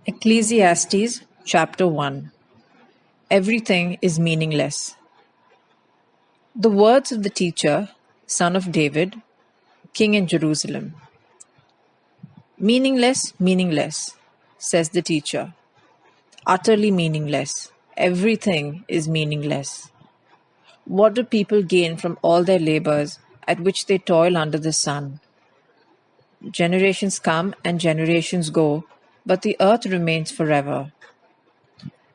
Ecclesiastes chapter 1. Everything is meaningless. The words of the teacher, son of David, king in Jerusalem. Meaningless, meaningless, says the teacher. Utterly meaningless. Everything is meaningless. What do people gain from all their labors at which they toil under the sun? Generations come and generations go, but the earth remains forever.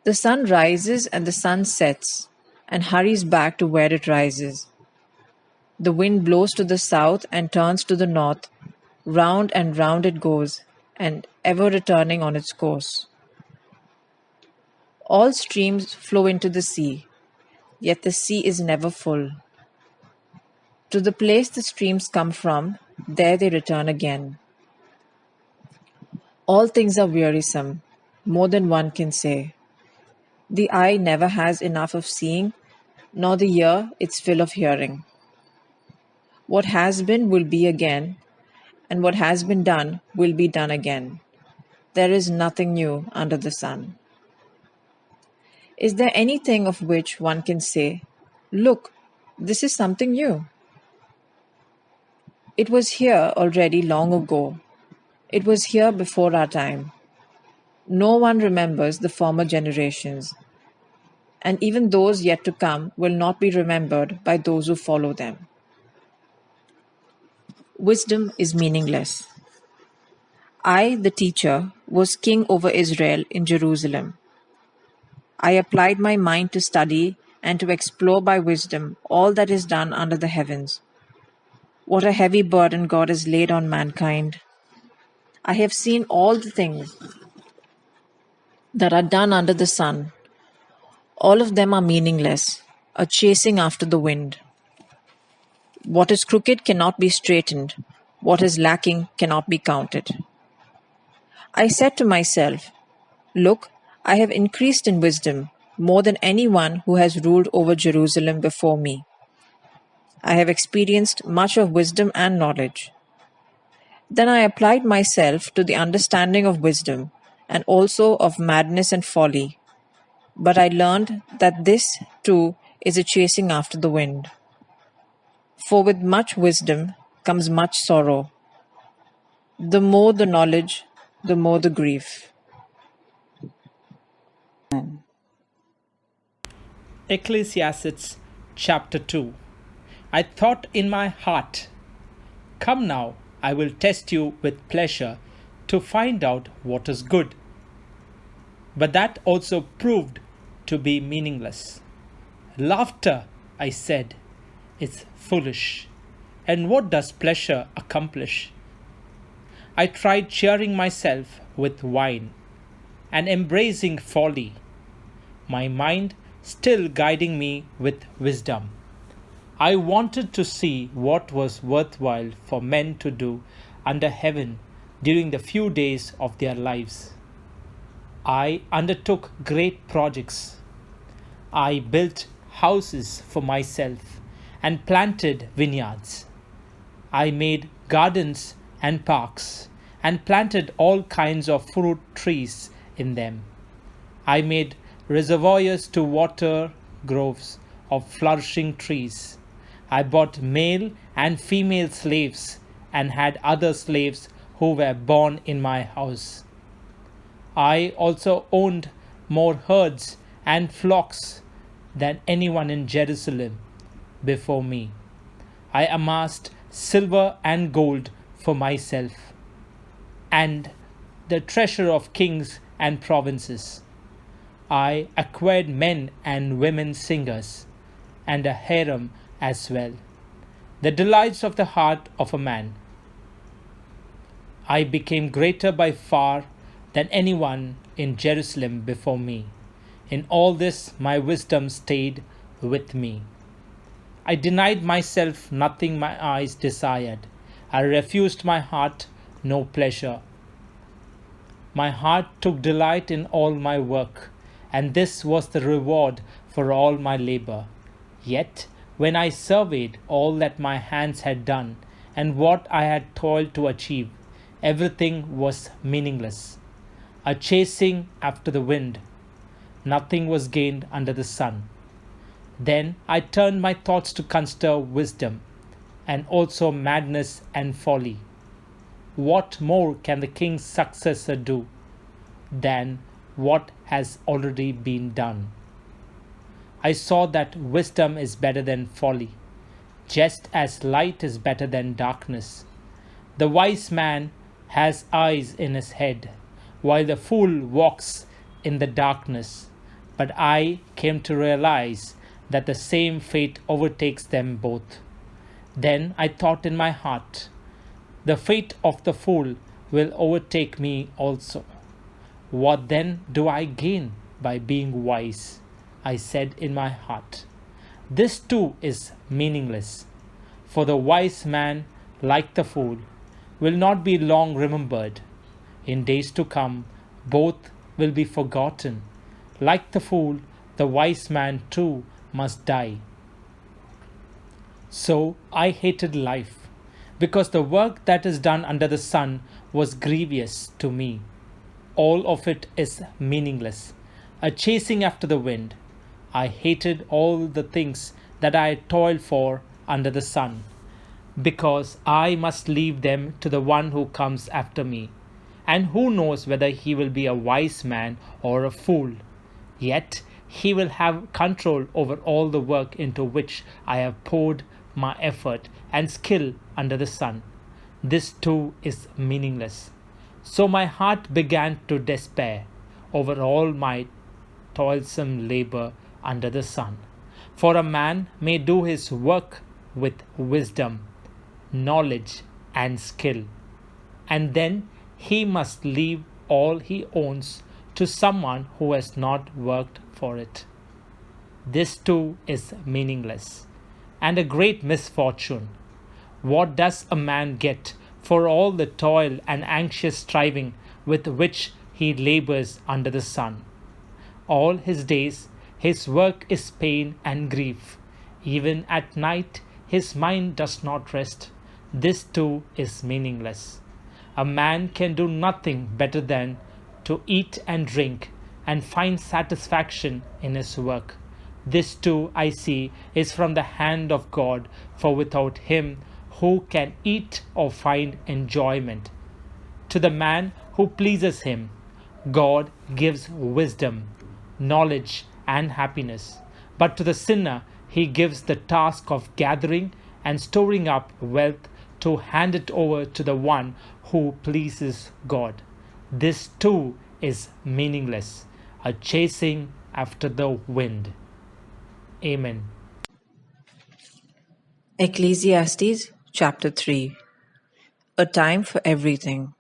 The sun rises and the sun sets, and hurries back to where it rises. The wind blows to the south and turns to the north, round and round it goes, and ever returning on its course. All streams flow into the sea, yet the sea is never full. To the place the streams come from, there they return again. All things are wearisome, more than one can say. The eye never has enough of seeing, nor the ear its fill of hearing. What has been will be again, and what has been done will be done again. There is nothing new under the sun. Is there anything of which one can say, "Look, this is something new"? It was here already long ago. It was here before our time. No one remembers the former generations, and even those yet to come will not be remembered by those who follow them. Wisdom is meaningless. I, the teacher, was king over Israel in Jerusalem. I applied my mind to study and to explore by wisdom all that is done under the heavens. What a heavy burden God has laid on mankind. I have seen all the things that are done under the sun. All of them are meaningless, a chasing after the wind. What is crooked cannot be straightened. What is lacking cannot be counted. I said to myself, "Look, I have increased in wisdom more than anyone who has ruled over Jerusalem before me. I have experienced much of wisdom and knowledge." Then I applied myself to the understanding of wisdom and also of madness and folly. But I learned that this, too, is a chasing after the wind. For with much wisdom comes much sorrow. The more the knowledge, the more the grief. Ecclesiastes chapter 2. I thought in my heart, "Come now, I will test you with pleasure to find out what is good." But that also proved to be meaningless. "Laughter," I said, "is foolish. And what does pleasure accomplish?" I tried cheering myself with wine and embracing folly, my mind still guiding me with wisdom. I wanted to see what was worthwhile for men to do under heaven during the few days of their lives. I undertook great projects. I built houses for myself and planted vineyards. I made gardens and parks and planted all kinds of fruit trees in them. I made reservoirs to water groves of flourishing trees. I bought male and female slaves and had other slaves who were born in my house. I also owned more herds and flocks than anyone in Jerusalem before me. I amassed silver and gold for myself, and the treasure of kings and provinces. I acquired men and women singers, and a harem as well, the delights of the heart of a man. I became greater by far than anyone in Jerusalem before me. In all this my wisdom stayed with me. I denied myself nothing my eyes desired. I refused my heart no pleasure. My heart took delight in all my work, and this was the reward for all my labor. Yet, when I surveyed all that my hands had done, and what I had toiled to achieve, everything was meaningless. a chasing after the wind. Nothing was gained under the sun. Then I turned my thoughts to consider wisdom, and also madness and folly. What more can the king's successor do than what has already been done? I saw that wisdom is better than folly, just as light is better than darkness. The wise man has eyes in his head, while the fool walks in the darkness. But I came to realize that the same fate overtakes them both. Then I thought in my heart, the fate of the fool will overtake me also. What then do I gain by being wise? I said in my heart. This too is meaningless, for the wise man, like the fool, will not be long remembered. In days to come, both will be forgotten. Like the fool, the wise man too must die. So I hated life, because the work that is done under the sun was grievous to me. All of it is meaningless, a chasing after the wind. I hated all the things that I had toiled for under the sun, because I must leave them to the one who comes after me. And who knows whether he will be a wise man or a fool? Yet he will have control over all the work into which I have poured my effort and skill under the sun. This too is meaningless. So my heart began to despair over all my toilsome labor under the sun. For a man may do his work with wisdom, knowledge, and skill, and then he must leave all he owns to someone who has not worked for it. This too is meaningless and a great misfortune. What does a man get for all the toil and anxious striving with which he labors under the sun? All his days his work is pain and grief. Even at night his mind does not rest. This too is meaningless. A man can do nothing better than to eat and drink and find satisfaction in his work. This too, I see, is from the hand of God, for without him who can eat or find enjoyment? To the man who pleases him, God gives wisdom, knowledge, and happiness. But to the sinner, he gives the task of gathering and storing up wealth to hand it over to the one who pleases God. This too is meaningless, a chasing after the wind. Amen. Ecclesiastes chapter 3. A time for everything.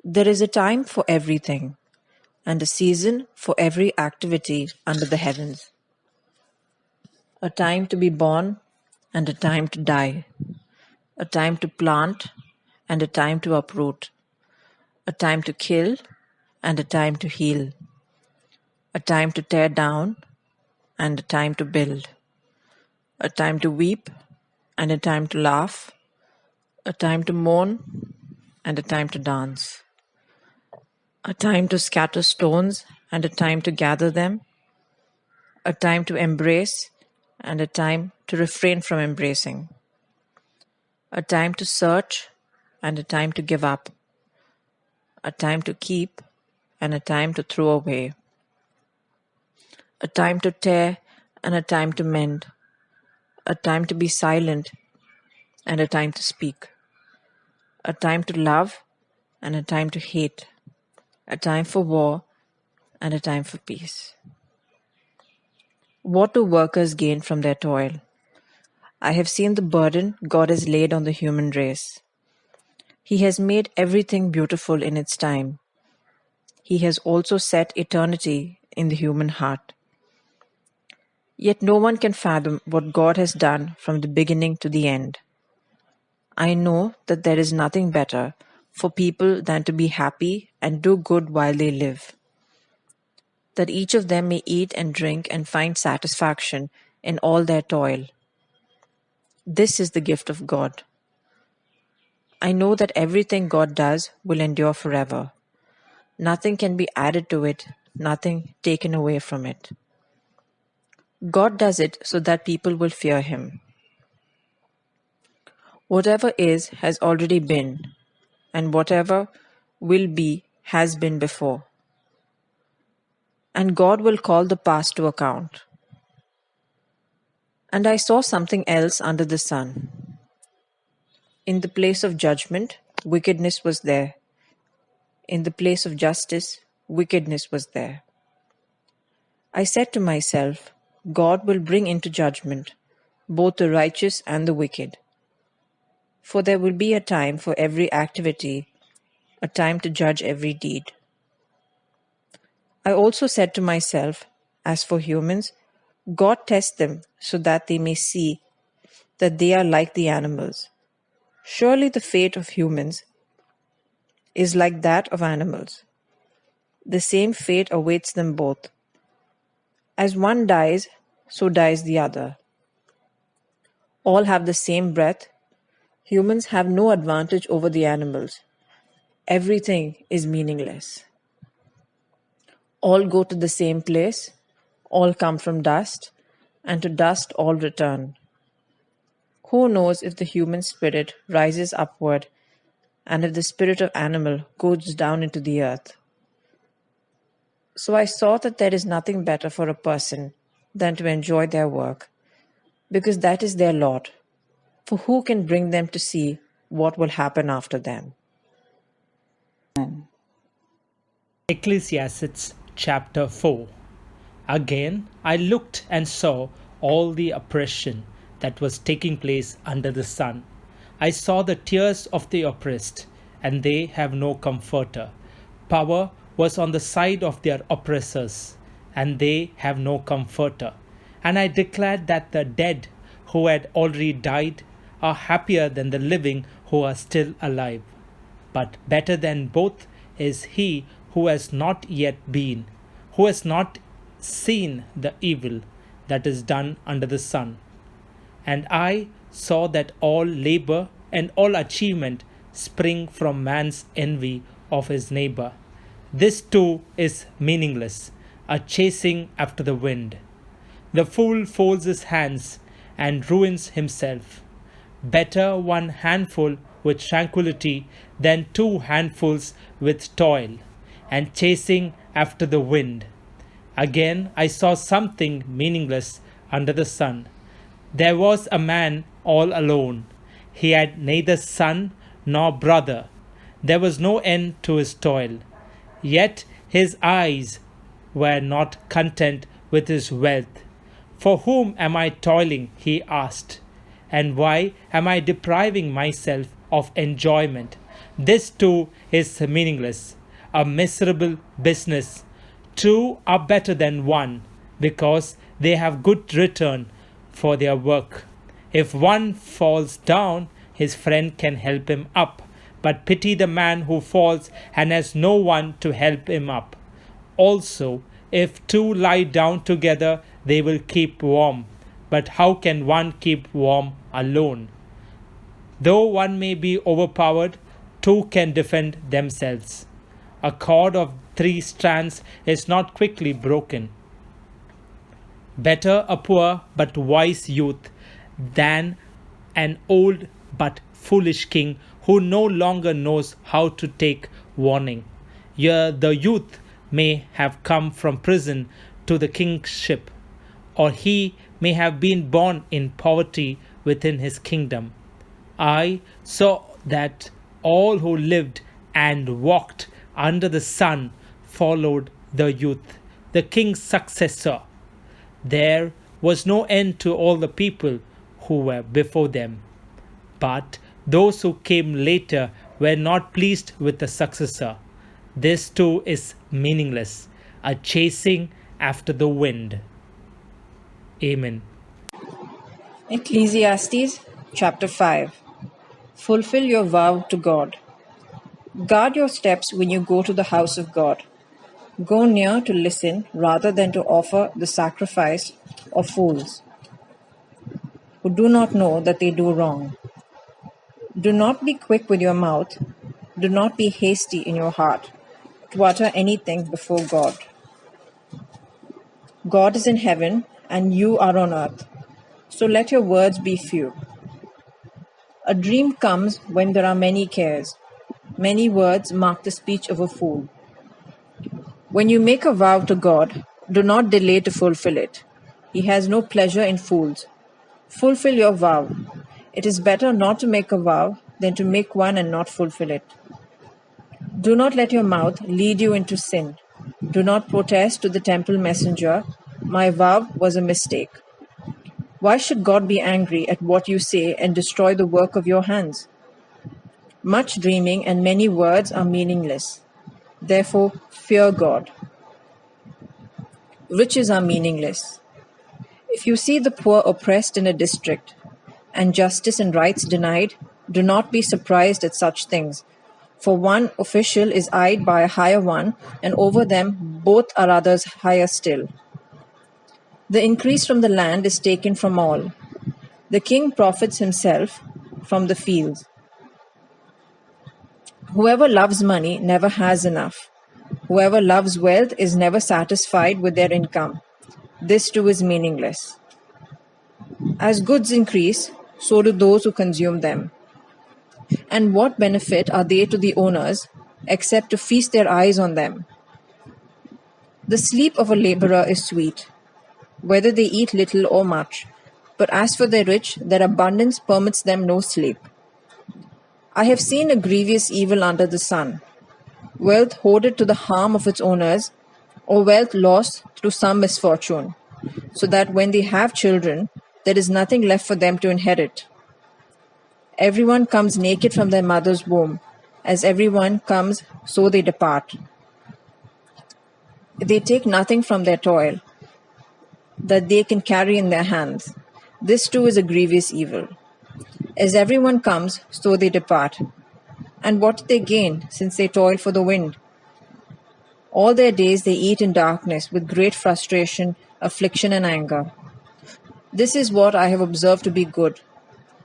There is a time for everything, and a season for every activity under the heavens. A time to be born and a time to die. A time to plant and a time to uproot. A time to kill and a time to heal. A time to tear down and a time to build. A time to weep and a time to laugh. A time to mourn and a time to dance. A time to scatter stones and a time to gather them. A time to embrace and a time to refrain from embracing. A time to search and a time to give up. A time to keep and a time to throw away. A time to tear and a time to mend. A time to be silent and a time to speak. A time to love and a time to hate. A time for war and a time for peace. What do workers gain from their toil? I have seen the burden God has laid on the human race. He has made everything beautiful in its time. He has also set eternity in the human heart. Yet no one can fathom what God has done from the beginning to the end. I know that there is nothing better for people than to be happy and do good while they live, that each of them may eat and drink and find satisfaction in all their toil. This is the gift of God. I know that everything God does will endure forever. Nothing can be added to it, nothing taken away from it. God does it so that people will fear Him. Whatever is has already been, and whatever will be has been before. And God will call the past to account. And I saw something else under the sun. In the place of judgment, wickedness was there. In the place of justice, wickedness was there. I said to myself, God will bring into judgment both the righteous and the wicked. For there will be a time for every activity, a time to judge every deed. I also said to myself, as for humans, God tests them so that they may see that they are like the animals. Surely the fate of humans is like that of animals. The same fate awaits them both. As one dies, so dies the other. All have the same breath. Humans have no advantage over the animals. Everything is meaningless. All go to the same place. All come from dust, and to dust all return. Who knows if the human spirit rises upward and if the spirit of animal goes down into the earth? So I saw that there is nothing better for a person than to enjoy their work, because that is their lot. For who can bring them to see what will happen after them? Ecclesiastes chapter 4. Again, I looked and saw all the oppression that was taking place under the sun. I saw the tears of the oppressed, and they have no comforter. Power was on the side of their oppressors, and they have no comforter. And I declared that the dead who had already died are happier than the living who are still alive. But better than both is he who has not yet been, who has not seen the evil that is done under the sun. And I saw that all labor and all achievement spring from man's envy of his neighbor. This too is meaningless, a chasing after the wind. The fool folds his hands and ruins himself. Better one handful with tranquility than 2 handfuls with toil and chasing after the wind. Again, I saw something meaningless under the sun. There was a man all alone. He had neither son nor brother. There was no end to his toil. Yet his eyes were not content with his wealth. For whom am I toiling? He asked. And why am I depriving myself of enjoyment? This too is meaningless, a miserable business. 2 are better than 1 because they have good return for their work. If one falls down, his friend can help him up. But pity the man who falls and has no one to help him up. Also, if 2 lie down together, they will keep warm. But how can one keep warm alone? Though one may be overpowered, 2 can defend themselves. A cord of 3 strands is not quickly broken. Better a poor but wise youth than an old but foolish king who no longer knows how to take warning. Here the youth may have come from prison to the kingship, or he may have been born in poverty within his kingdom. I saw that all who lived and walked under the sun followed the youth, the king's successor. There was no end to all the people who were before them. But those who came later were not pleased with the successor. This too is meaningless, a chasing after the wind. Amen. Ecclesiastes chapter 5. Fulfill your vow to God. Guard your steps when you go to the house of God. Go near to listen rather than to offer the sacrifice of fools who do not know that they do wrong. Do not be quick with your mouth. Do not be hasty in your heart. to utter anything before God. God is in heaven, and you are on earth, so let your words be few. A dream comes when there are many cares. Many words mark the speech of a fool. When you make a vow to God, do not delay to fulfill it. He has no pleasure in fools. Fulfill your vow. It is better not to make a vow than to make one and not fulfill it. Do not let your mouth lead you into sin. Do not protest to the temple messenger, "My vow was a mistake." Why should God be angry at what you say and destroy the work of your hands? Much dreaming and many words are meaningless. Therefore, fear God. Riches are meaningless. If you see the poor oppressed in a district, and justice and rights denied, do not be surprised at such things. For one official is eyed by a higher one, and over them both are others higher still. The increase from the land is taken from all. The king profits himself from the fields. Whoever loves money never has enough. Whoever loves wealth is never satisfied with their income. This too is meaningless. As goods increase, so do those who consume them. And what benefit are they to the owners, except to feast their eyes on them? The sleep of a laborer is sweet, whether they eat little or much. But as for the rich, their abundance permits them no sleep. I have seen a grievous evil under the sun: wealth hoarded to the harm of its owners, or wealth lost through some misfortune, so that when they have children, there is nothing left for them to inherit. Everyone comes naked from their mother's womb. As everyone comes, so they depart. They take nothing from their toil that they can carry in their hands. This too is a grievous evil. As everyone comes, so they depart. And what do they gain, since they toil for the wind? All their days they eat in darkness, with great frustration, affliction, and anger. This is what I have observed to be good,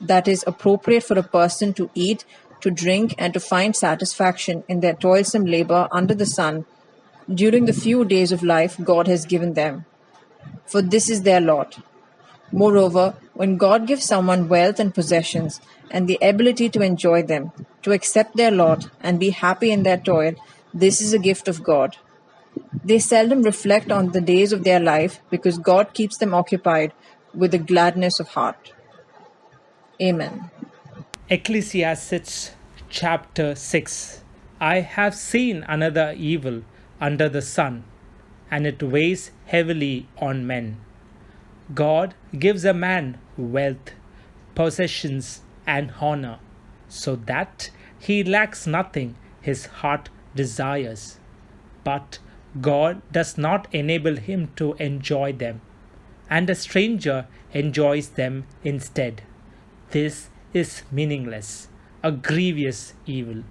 that is appropriate for a person to eat, to drink, and to find satisfaction in their toilsome labor under the sun during the few days of life God has given them. For this is their lot. Moreover, when God gives someone wealth and possessions, and the ability to enjoy them, to accept their lot and be happy in their toil, this is a gift of God. They seldom reflect on the days of their life, because God keeps them occupied with a gladness of heart. Amen. Ecclesiastes chapter 6. I have seen another evil under the sun, and it weighs heavily on men. God gives a man wealth, possessions, and honor, so that he lacks nothing his heart desires. But God does not enable him to enjoy them, and a stranger enjoys them instead. This is meaningless, a grievous evil.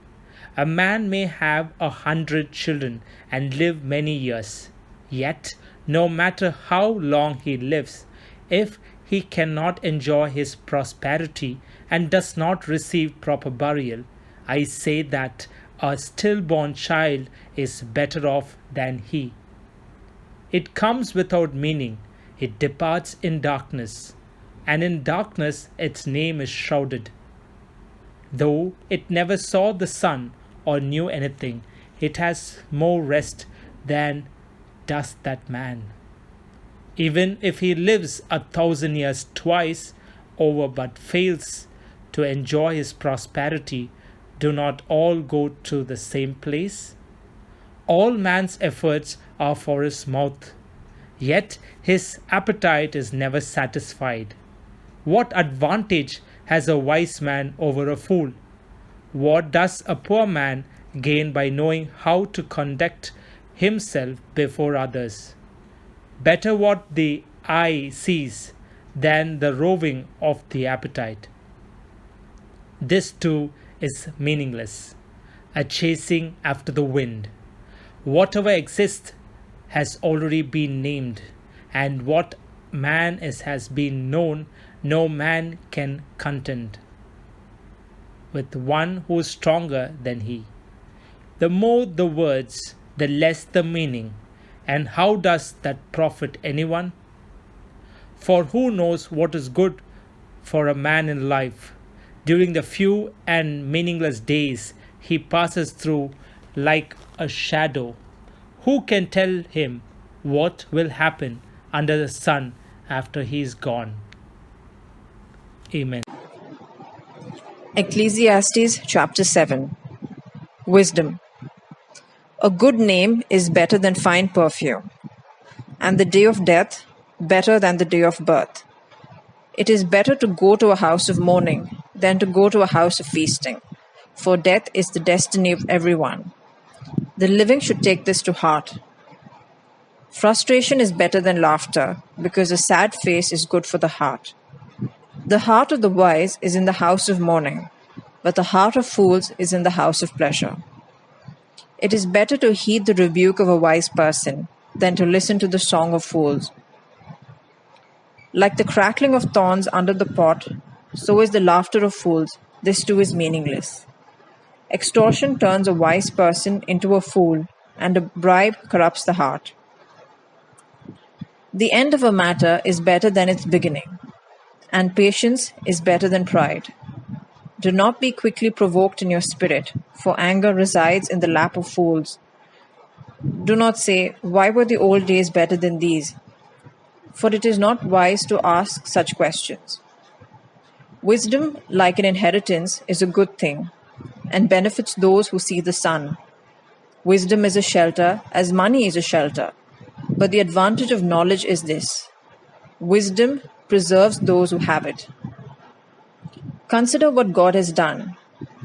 A man may have 100 children and live many years, yet, no matter how long he lives, if he cannot enjoy his prosperity and does not receive proper burial, I say that a stillborn child is better off than he. It comes without meaning, it departs in darkness, and in darkness its name is shrouded. Though it never saw the sun or knew anything, it has more rest than does that man. Even if he lives 1,000 years twice over but fails to enjoy his prosperity, do not all go to the same place? All man's efforts are for his mouth, yet his appetite is never satisfied. What advantage has a wise man over a fool? What does a poor man gain by knowing how to conduct himself before others? Better what the eye sees than the roving of the appetite. This too is meaningless, a chasing after the wind. Whatever exists has already been named, and what man is has been known, no man can contend with one who is stronger than he. The more the words, the less the meaning. And how does that profit anyone? For who knows what is good for a man in life during the few and meaningless days he passes through like a shadow? Who can tell him what will happen under the sun after he is gone? Amen. Ecclesiastes chapter 7. Wisdom. A good name is better than fine perfume, and the day of death better than the day of birth. It is better to go to a house of mourning than to go to a house of feasting, for death is the destiny of everyone. The living should take this to heart. Frustration is better than laughter, because a sad face is good for the heart. The heart of the wise is in the house of mourning, but the heart of fools is in the house of pleasure. It is better to heed the rebuke of a wise person than to listen to the song of fools. Like the crackling of thorns under the pot, so is the laughter of fools. This too is meaningless. Extortion turns a wise person into a fool, and a bribe corrupts the heart. The end of a matter is better than its beginning, and patience is better than pride. Do not be quickly provoked in your spirit, for anger resides in the lap of fools. Do not say, "Why were the old days better than these?" For it is not wise to ask such questions. Wisdom, like an inheritance, is a good thing, and benefits those who see the sun. Wisdom is a shelter, as money is a shelter. But the advantage of knowledge is this: wisdom preserves those who have it. Consider what God has done.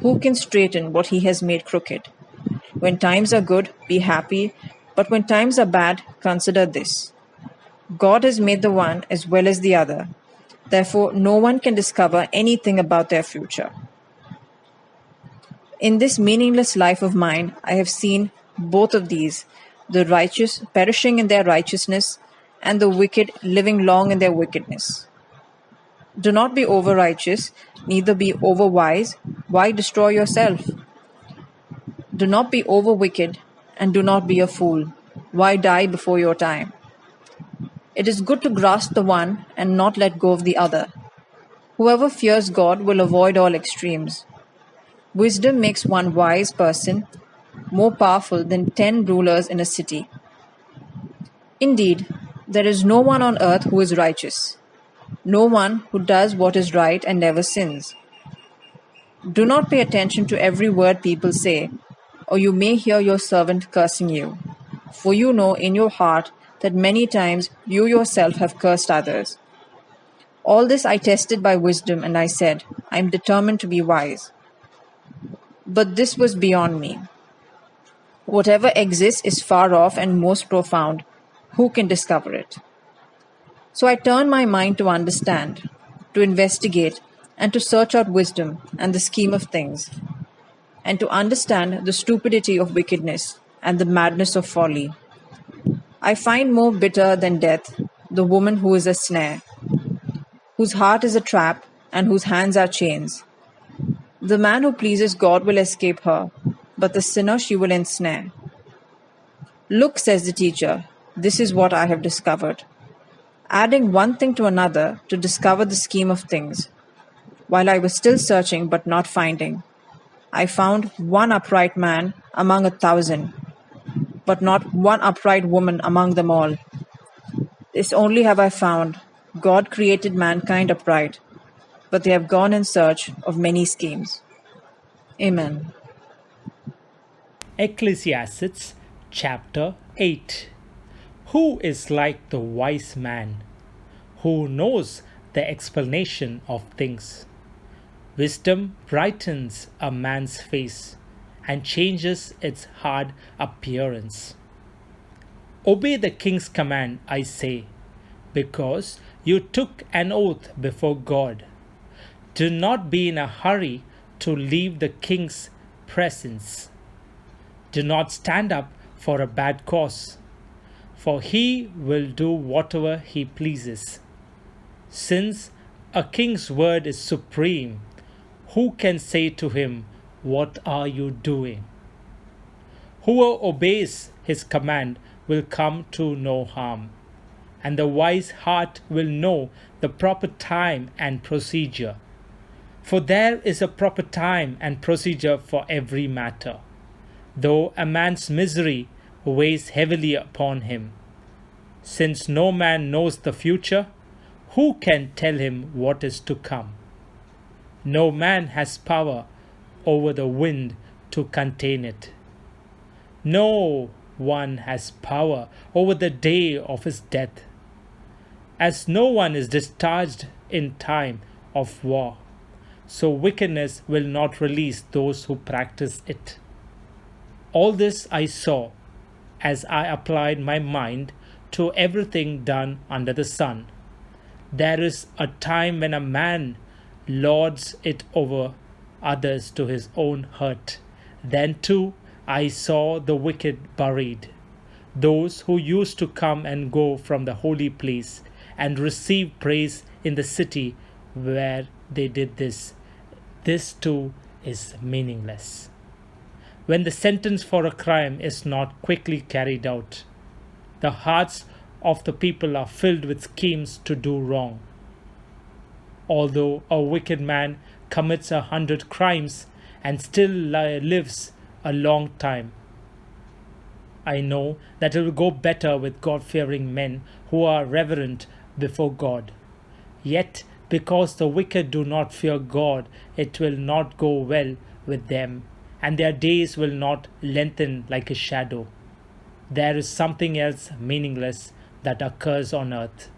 Who can straighten what he has made crooked? When times are good, be happy, but when times are bad, consider this: God has made the one as well as the other. Therefore, no one can discover anything about their future. In this meaningless life of mine, I have seen both of these, the righteous perishing in their righteousness, and the wicked living long in their wickedness. Do not be over righteous, neither be over wise. Why destroy yourself? Do not be over wicked, and do not be a fool. Why die before your time? It is good to grasp the one and not let go of the other. Whoever fears God will avoid all extremes. Wisdom makes one wise person more powerful than 10 rulers in a city. Indeed, there is no one on earth who is righteous, no one who does what is right and never sins. Do not pay attention to every word people say, or you may hear your servant cursing you. For you know in your heart that many times you yourself have cursed others. All this I tested by wisdom, and I said, I am determined to be wise. But this was beyond me. Whatever exists is far off and most profound. Who can discover it? So I turned my mind to understand, to investigate, and to search out wisdom and the scheme of things, and to understand the stupidity of wickedness and the madness of folly. I find more bitter than death the woman who is a snare, whose heart is a trap, and whose hands are chains. The man who pleases God will escape her, but the sinner she will ensnare. Look, says the teacher, this is what I have discovered. Adding one thing to another to discover the scheme of things. While I was still searching but not finding, I found one upright man among 1,000, but not one upright woman among them all. This only have I found: God created mankind upright, but they have gone in search of many schemes. Amen. Ecclesiastes chapter 8. Who is like the wise man, who knows the explanation of things? Wisdom brightens a man's face and changes its hard appearance. Obey the king's command, I say, because you took an oath before God. Do not be in a hurry to leave the king's presence. Do not stand up for a bad cause, for he will do whatever he pleases. Since a king's word is supreme, who can say to him, "What are you doing?" Whoever obeys his command will come to no harm, and the wise heart will know the proper time and procedure. For there is a proper time and procedure for every matter, though a man's misery weighs heavily upon him. Since no man knows the future, who can tell him what is to come? No man has power over the wind to contain it. No one has power over the day of his death. As no one is discharged in time of war, so wickedness will not release those who practice it. All this I saw as I applied my mind to everything done under the sun. There is a time when a man lords it over others to his own hurt. Then too I saw the wicked buried, those who used to come and go from the holy place and receive praise in the city where they did this. This too is meaningless. When the sentence for a crime is not quickly carried out, the hearts of the people are filled with schemes to do wrong. Although a wicked man commits 100 crimes and still lives a long time, I know that it will go better with God-fearing men who are reverent before God. Yet, because the wicked do not fear God, it will not go well with them, and their days will not lengthen like a shadow. There is something else meaningless that occurs on earth.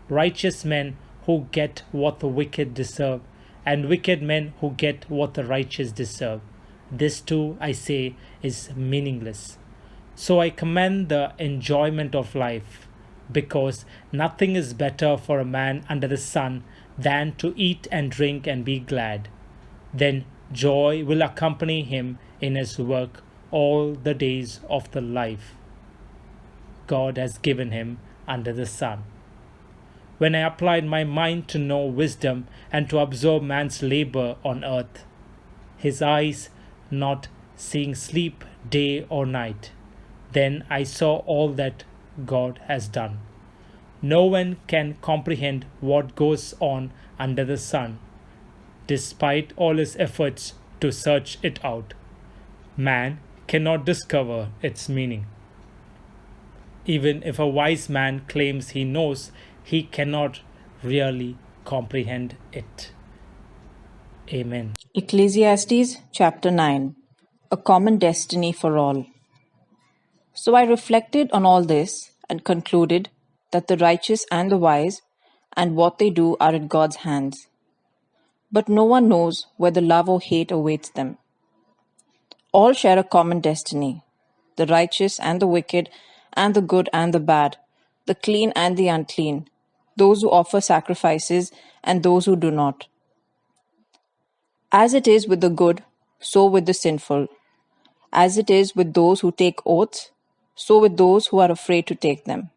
Righteous men who get what the wicked deserve, and wicked men who get what the righteous deserve. This too, I say, is meaningless. So I commend the enjoyment of life, because nothing is better for a man under the sun than to eat and drink and be glad. Then joy will accompany him in his work all the days of the life God has given him under the sun. When I applied my mind to know wisdom and to observe man's labor on earth, his eyes not seeing sleep day or night, then I saw all that God has done. No one can comprehend what goes on under the sun, despite all his efforts to search it out. Man cannot discover its meaning. Even if a wise man claims he knows, he cannot really comprehend it. Amen. Ecclesiastes chapter 9. A common destiny for all. So I reflected on all this and concluded that the righteous and the wise and what they do are in God's hands. But no one knows whether love or hate awaits them. All share a common destiny, the righteous and the wicked, and the good and the bad, the clean and the unclean, those who offer sacrifices and those who do not. As it is with the good, so with the sinful. As it is with those who take oaths, so with those who are afraid to take them.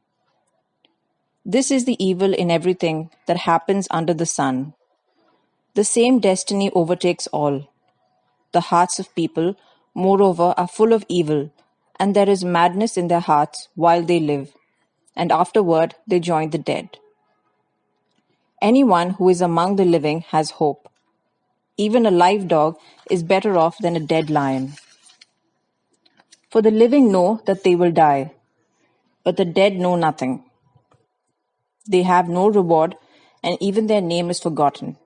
This is the evil in everything that happens under the sun. The same destiny overtakes all. The hearts of people, moreover, are full of evil, and there is madness in their hearts while they live, and afterward they join the dead. Anyone who is among the living has hope. Even a live dog is better off than a dead lion. For the living know that they will die, but the dead know nothing. They have no reward, and even their name is forgotten.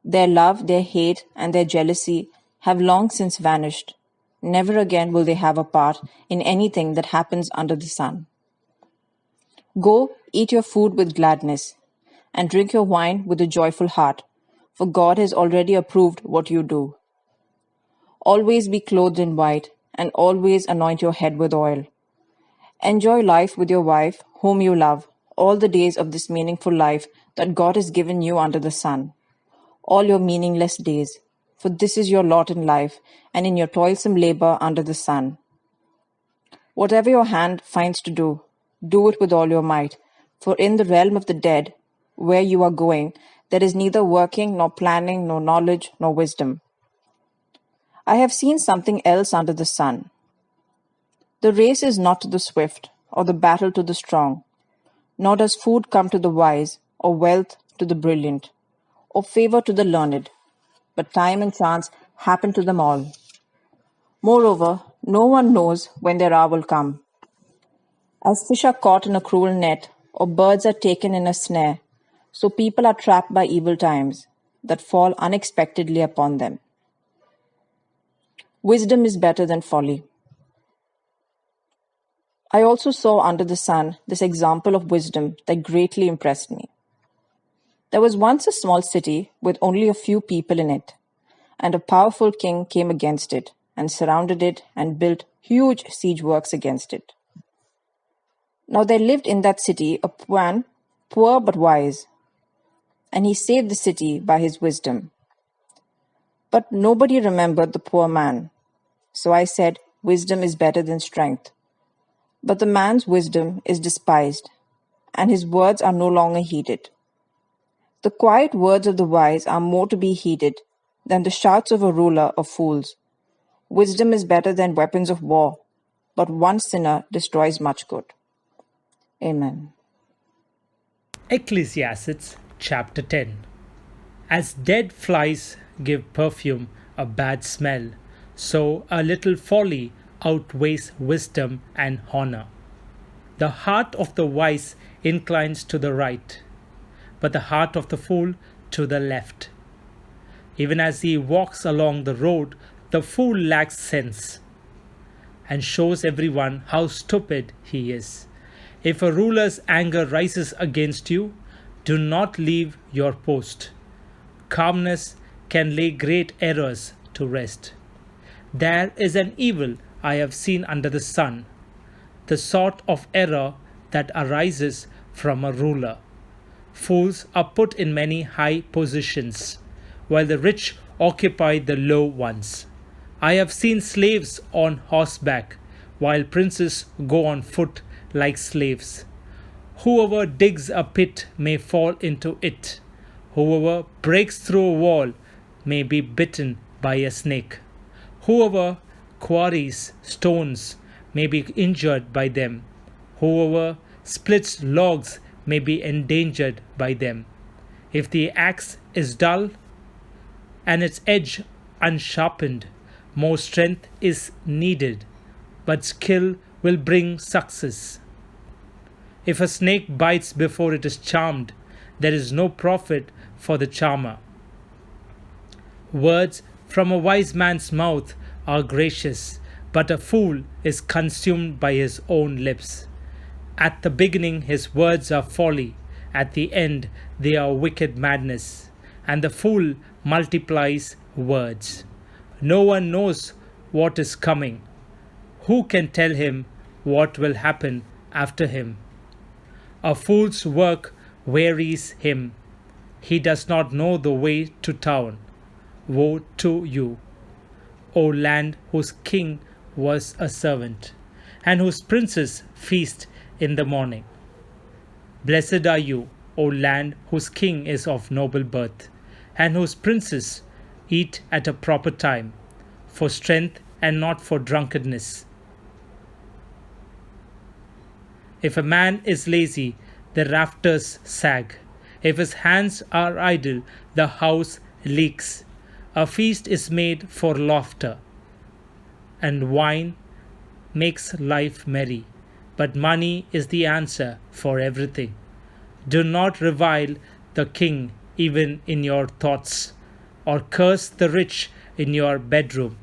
Their love, their hate, and their jealousy have long since vanished. Never again will they have a part in anything that happens under the sun. Go, eat your food with gladness, and drink your wine with a joyful heart, for God has already approved what you do. Always be clothed in white, and always anoint your head with oil. Enjoy life with your wife, whom you love, all the days of this meaningful life that God has given you under the sun. All your meaningless days, for this is your lot in life and in your toilsome labor under the sun. Whatever your hand finds to do, do it with all your might, for in the realm of the dead, where you are going, there is neither working, nor planning, nor knowledge, nor wisdom. I have seen something else under the sun. The race is not to the swift, or the battle to the strong, nor does food come to the wise, or wealth to the brilliant, or favor to the learned, but time and chance happen to them all. Moreover, no one knows when their hour will come. As fish are caught in a cruel net, or birds are taken in a snare, so people are trapped by evil times that fall unexpectedly upon them. Wisdom is better than folly. I also saw under the sun this example of wisdom that greatly impressed me. There was once a small city with only a few people in it, and a powerful king came against it and surrounded it and built huge siege works against it. Now there lived in that city a man, poor but wise, and he saved the city by his wisdom. But nobody remembered the poor man. So I said, wisdom is better than strength. But the man's wisdom is despised, and his words are no longer heeded. The quiet words of the wise are more to be heeded than the shouts of a ruler of fools. Wisdom is better than weapons of war, but one sinner destroys much good. Amen. Ecclesiastes chapter 10. As dead flies give perfume a bad smell, so a little folly outweighs wisdom and honor. The heart of the wise inclines to the right, but the heart of the fool to the left. Even as he walks along the road, the fool lacks sense and shows everyone how stupid he is. If a ruler's anger rises against you, do not leave your post. Calmness can lay great errors to rest. There is an evil I have seen under the sun, the sort of error that arises from a ruler. Fools are put in many high positions, while the rich occupy the low ones. I have seen slaves on horseback, while princes go on foot like slaves. Whoever digs a pit may fall into it. Whoever breaks through a wall may be bitten by a snake. Whoever quarries stones may be injured by them. Whoever splits logs may be endangered by them. If the axe is dull and its edge unsharpened, more strength is needed, but skill will bring success. If a snake bites before it is charmed, there is no profit for the charmer. Words from a wise man's mouth are gracious, but a fool is consumed by his own lips. At the beginning his words are folly, at the end they are wicked madness, and the fool multiplies words. No one knows what is coming. Who can tell him what will happen after him? A fool's work wearies him. He does not know the way to town. Woe to you, O land whose king was a servant, and whose princes feast in the morning. Blessed are you, O land whose king is of noble birth, and whose princes eat at a proper time, for strength and not for drunkenness. If a man is lazy, the rafters sag. If his hands are idle, the house leaks. A feast is made for laughter, and wine makes life merry. But money is the answer for everything. Do not revile the king even in your thoughts, or curse the rich in your bedroom,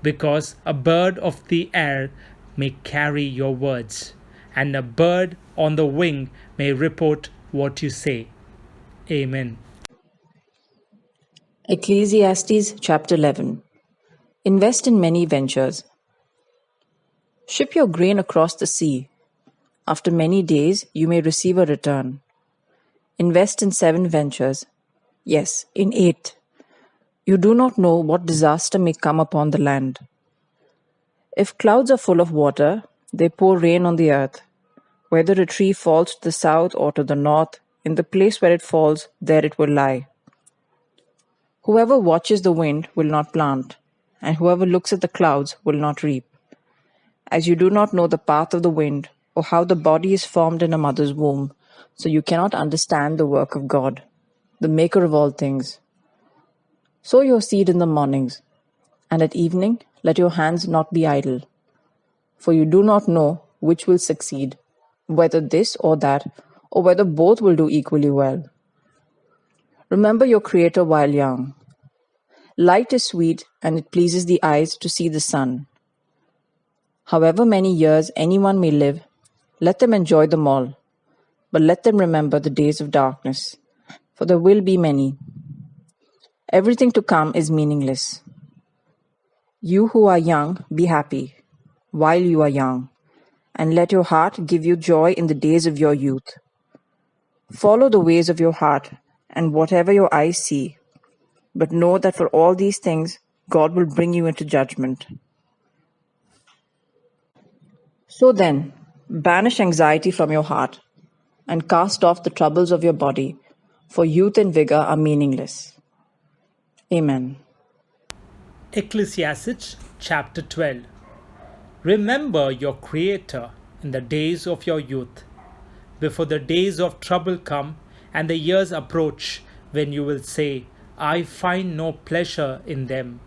because a bird of the air may carry your words, and a bird on the wing may report what you say. Amen. Ecclesiastes chapter 11. Invest in many ventures. Ship your grain across the sea. After many days, you may receive a return. Invest in 7 ventures. Yes, in 8. You do not know what disaster may come upon the land. If clouds are full of water, they pour rain on the earth. Whether a tree falls to the south or to the north, in the place where it falls, there it will lie. Whoever watches the wind will not plant, and whoever looks at the clouds will not reap. As you do not know the path of the wind, or how the body is formed in a mother's womb, so you cannot understand the work of God, the Maker of all things. Sow your seed in the mornings, and at evening let your hands not be idle. For you do not know which will succeed, whether this or that, or whether both will do equally well. Remember your Creator while young. Light is sweet, and it pleases the eyes to see the sun. However many years anyone may live, let them enjoy them all, but let them remember the days of darkness, for there will be many. Everything to come is meaningless. You who are young, be happy while you are young, and let your heart give you joy in the days of your youth. Follow the ways of your heart and whatever your eyes see, but know that for all these things God will bring you into judgment. So then, banish anxiety from your heart and cast off the troubles of your body, for youth and vigor are meaningless. Amen. Ecclesiastes chapter 12. Remember your Creator in the days of your youth, before the days of trouble come and the years approach when you will say, I find no pleasure in them.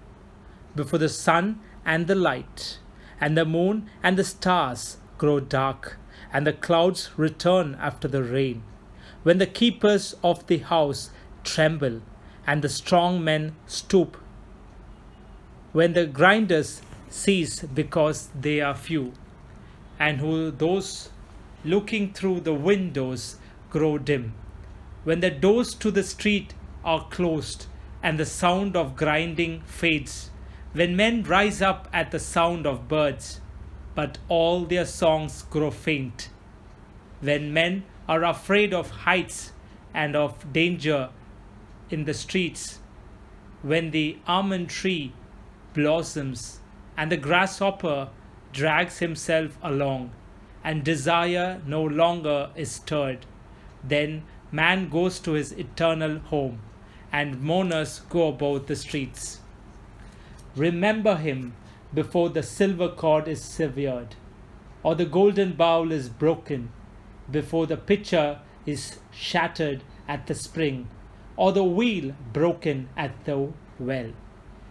Before the sun and the light, and the moon and the stars grow dark, and the clouds return after the rain, when the keepers of the house tremble, and the strong men stoop, when the grinders cease because they are few, and who those looking through the windows grow dim, when the doors to the street are closed, and the sound of grinding fades, when men rise up at the sound of birds, but all their songs grow faint, when men are afraid of heights and of danger in the streets, when the almond tree blossoms and the grasshopper drags himself along, and desire no longer is stirred, then man goes to his eternal home, and mourners go about the streets. Remember him before the silver cord is severed, or the golden bowl is broken, before the pitcher is shattered at the spring, or the wheel broken at the well,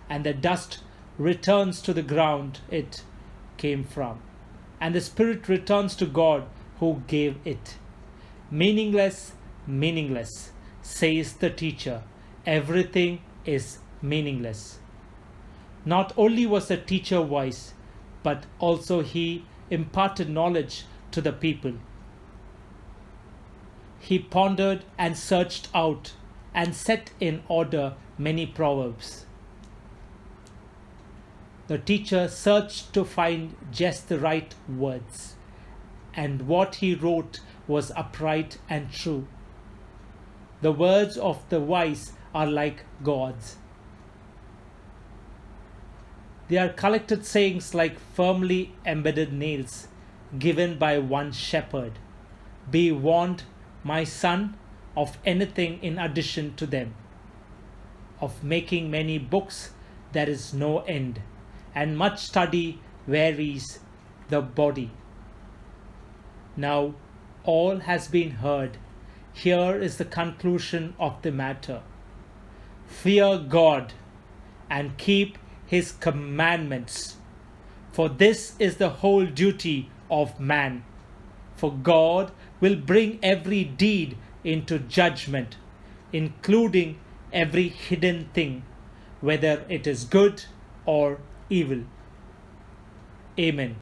and the dust returns to the ground it came from, and the spirit returns to God who gave it. Meaningless, meaningless, says the teacher. Everything is meaningless. Not only was the teacher wise, but also he imparted knowledge to the people. He pondered and searched out and set in order many proverbs. The teacher searched to find just the right words, and what he wrote was upright and true. The words of the wise are like God's. They are collected sayings like firmly embedded nails given by one shepherd. Be warned, my son, of anything in addition to them. Of making many books there is no end, and much study wearies the body. Now all has been heard. Here is the conclusion of the matter. Fear God and keep his commandments, for this is the whole duty of man. For God will bring every deed into judgment, including every hidden thing, whether it is good or evil. Amen.